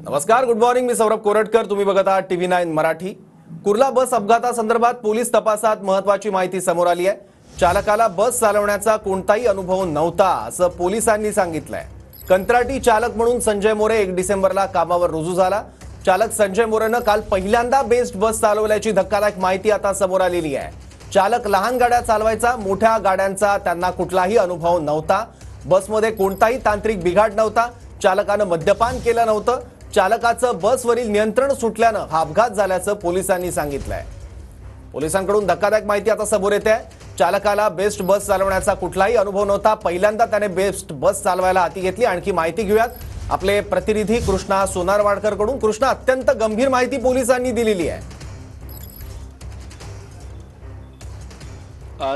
नमस्कार, good morning. मी सौरभ कोरटकर. तुम्ही बघत आहात TV9 मराठी. कुर्ला बस अपघातासंदर्भात पोलीस तपासात महत्त्वाची माहिती समोर आली आहे. चालकाला बस चालवण्याचा कोणताही अनुभव नव्हता असं पोलिसांनी सांगितलंय. कंत्राटी चालक म्हणून संजय मोरे 1 डिसेंबरला कामावर रुजू झाला. चालक संजय मोरेनं काल पहिल्यांदा बेस्ट बस चालवल्याची धक्कादायक माहिती आता समोर आलेली आहे. चालक लहान गाड्या चालवायचा, मोठ्या गाड्यांचा त्यांना कुठलाही अनुभव नव्हता. बसमध्ये कोणताही तांत्रिक बिघाड नव्हता. चालकानं मद्यपान केलं नव्हतं. चालकाचं बसवरील नियंत्रण सुटल्यानं हा अपघात झाल्याचं पोलिसांनी सांगितलंय. पोलिसांकडून धक्कादायक माहिती आता समोर येते आहे. चालकाला बेस्ट बस चालवण्याचा कुठलाही अनुभव नव्हता. पहिल्यांदा त्याने बेस्ट बस चालवायला हाती घेतली. आणखी माहिती घेऊयात आपले प्रतिनिधी कृष्णा सोनारवाडकर कडून. कृष्णा, अत्यंत गंभीर माहिती पोलिसांनी दिलेली आहे.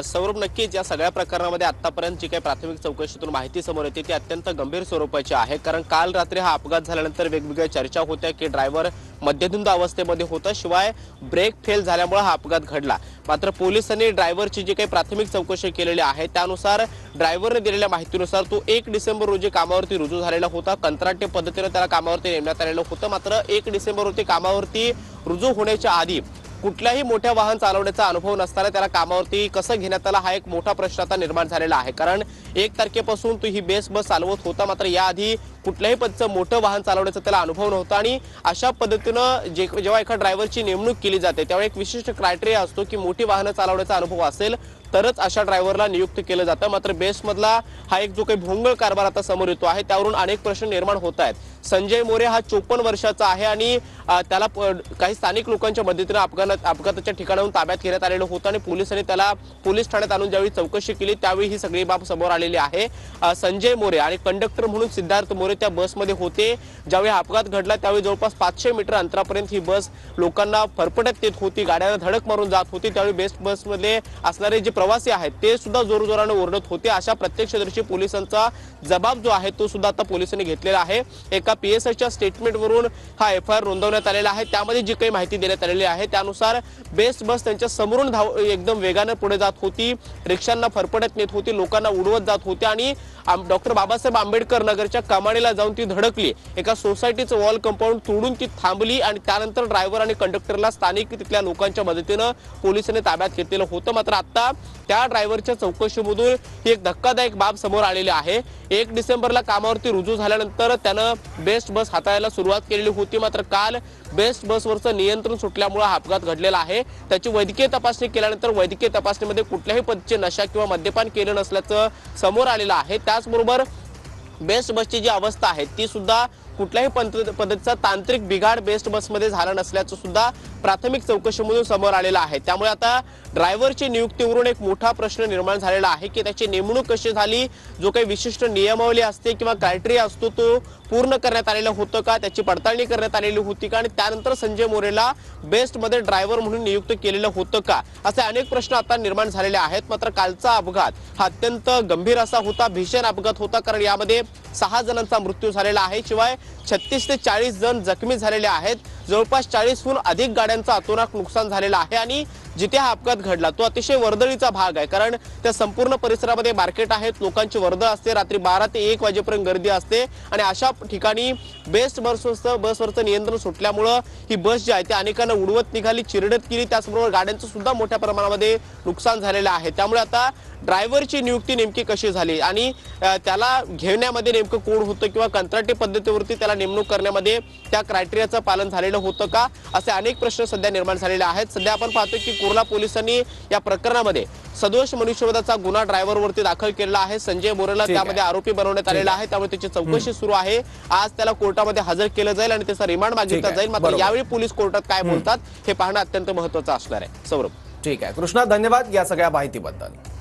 सौरभ, नक्कीच या सगळ्या प्रकरणामध्ये आतापर्यंत जी काही प्राथमिक चौकशीतून माहिती समोर येते ती अत्यंत गंभीर स्वरूपाची आहे. कारण काल रात्री हा अपघात झाल्यानंतर वेगवेगळ्या चर्चा होत्या की ड्रायव्हर मद्यधुंद अवस्थेमध्ये होता, शिवाय ब्रेक फेल झाल्यामुळे हा अपघात घडला. मात्र पोलिसांनी ड्रायव्हरची जी काही प्राथमिक चौकशी केलेली आहे त्यानुसार ड्रायव्हरने दिलेल्या माहितीनुसार तो 1 डिसेंबर रोजी कामावरती रुजू झालेला होता. कंत्राटी पद्धतीने त्याला कामावरती नेमण्यात आलेलं होतं. मात्र 1 डिसेंबर रोजी कामावरती रुजू होण्याच्या आधी कुठल्याही मोठ्या वाहन चालवण्याचा अनुभव नसताना त्याला कामावरती कसं घेण्यात आला हा एक मोठा प्रश्न आता निर्माण झालेला आहे. कारण 1 तारखेपासून तो ही बेस्ट बस चालवत होता. मात्र याआधी कुठल्याही पद्धतीचं मोठं वाहन चालवण्याचा त्याला अनुभव नव्हता. आणि अशा पद्धतीनं जेव्हा एका ड्रायव्हरची नेमणूक केली जाते तेव्हा एक विशिष्ट क्रायटेरिया असतो की मोठी वाहनं चालवण्याचा अनुभव असेल तरच अशा ड्रायव्हरला नियुक्त केलं जातं. मात्र बेस्ट मधला हा एक जो काही भोंगळ कारभार आता समोर येतो आहे त्यावरून अनेक प्रश्न निर्माण होत आहेत. संजय मोरे हा 54 वर्षाचा आहे आणि त्याला काही स्थानिक लोकांच्या मदतीने अपघाताच्या ठिकाणाहून ताब्यात घेण्यात आलेलं होतं आणि पोलिसांनी त्याला पोलीस ठाण्यात आणून ज्यावेळी चौकशी केली त्यावेळी ही सगळी बाब समोर आलेली आहे. संजय मोरे आणि कंडक्टर म्हणून सिद्धार्थ मोरे त्या बसमध्ये होते. ज्यावेळी अपघात घडला त्यावेळी जवळपास 500 मीटर अंतरापर्यंत ही बस लोकांना फरफटत येत होती, गाड्यांना धडक मारून जात होती. त्यावेळी बेस्ट बसमध्ये असणारे जे प्रवासी आहेत ते सुद्धा जोरजोराने ओरडत होते. अशा प्रत्यक्षदर्शी पोलिसांचा जबाब जो आहे तो सुद्धा आता पोलिसांनी घेतलेला आहे. एका PSIच्या स्टेटमेंटवरून हा FIR नोंदवण्यात आलेला आहे. त्यामध्ये जी काही माहिती देण्यात आलेली आहे त्यानुसार बेस्ट बस त्यांच्या समोरून एकदम वेगाने पुढे जात होती, रिक्षांना फरफटत नेत होती, लोकांना उडवत जात होती आणि डॉक्टर बाबासाहेब आंबेडकर नगरच्या कमानीला जाऊन ती धडकली. एका सोसायटीचं वॉल कंपाऊंड तोडून ती थांबली आणि त्यानंतर ड्रायव्हर आणि कंडक्टरला स्थानिक तिथल्या लोकांच्या मदतीनं पोलिसांनी ताब्यात घेतलेलं होतं. मात्र आता त्या ड्रायव्हरच्या चौकशीमधून ही एक धक्कादायक बाब समोर आलेली आहे. 1 डिसेंबरला कामावरती रुजू झाल्यानंतर त्यानं बेस्ट बस हाताळायला सुरुवात केलेली होती. मात्र काल बेस्ट बसवरचं नियंत्रण सुटल्यामुळे हा अपघात घडलेला आहे. त्याची वैद्यकीय तपासणी केल्यानंतर वैद्यकीय तपासणीमध्ये कुठल्याही पद्धतीचे नशा किंवा मद्यपान केलं नसल्याचं समोर आलेलं आहे. त्याचबरोबर बेस्ट बसची जी अवस्था आहे ती सुद्धा कुठल्याही पद्धतीचा तांत्रिक बिघाड बेस्ट बसमध्ये झाला नसल्याचं सुद्धा प्राथमिक चौकशीमधून समोर आलेलं आहे. त्यामुळे आता ड्रायव्हरची नियुक्तीवरून एक मोठा प्रश्न निर्माण झालेला आहे की त्याची नेमणूक कशी झाली, जो काही विशिष्ट नियमावली असते किंवा क्रायटेरिया असतो तो पूर्ण करण्यात आलेलं होतं का, त्याची पडताळणी करण्यात आलेली होती का आणि त्यानंतर संजय मोरेला बेस्ट मध्ये ड्रायव्हर म्हणून नियुक्त केलेलं होतं का, असे अनेक प्रश्न आता निर्माण झालेले आहेत. मात्र कालचा अपघात हा अत्यंत गंभीर असा होता, भीषण अपघात होता. कारण यामध्ये 6 जणांचा मृत्यू झालेला आहे, शिवाय 36 ते 40 जण जखमी झालेले आहेत. जवळपास 40हून अधिक गाड्यांचं अतोनात नुकसान झालेलं आहे आणि जिथे हा अपघात घडला तो अतिशय वर्दळीचा भाग आहे. कारण त्या संपूर्ण परिसरामध्ये मार्केट आहेत, लोकांची वर्दळ असते, रात्री 12 ते 1 वाजेपर्यंत गर्दी असते आणि अशा ठिकाणी बेस्ट बसवरचं नियंत्रण सुटल्यामुळं ही बस जी आहे ती अनेकांना उडवत निघाली, चिरडत केली. त्याचबरोबर गाड्यांचं सुद्धा मोठ्या प्रमाणामध्ये नुकसान झालेलं आहे. त्यामुळे आता ड्रायव्हरची नियुक्ती नेमकी कशी झाली आणि त्याला घेण्यामध्ये नेमकं कोण होतं किंवा कंत्राटी पद्धतीवरती त्याला नेमणूक करण्यामध्ये त्या क्रायटेरियाचं पालन झालेलं होतं का, असे अनेक प्रश्न सध्या निर्माण झालेले आहेत. सध्या आपण पाहतो की कुर्ला पोलिसांनी या प्रकरणामध्ये सदोष मनुष्यवधाचा गुन्हा ड्रायव्हरवरती दाखल केलेला आहे. संजय मोरेला त्यामध्ये आरोपी बनवण्यात आलेला आहे. त्यामुळे त्याची चौकशी सुरू आहे. आज त्याला कोर्टामध्ये हजर केलं जाईल आणि त्याचा रिमांड मागितला जाईल. मात्र यावेळी पोलीस कोर्टात काय बोलतात हे पाहणं अत्यंत महत्त्वाचं असणार आहे. सौरभ, ठीक आहे कृष्णा, धन्यवाद या सगळ्या माहितीबद्दल.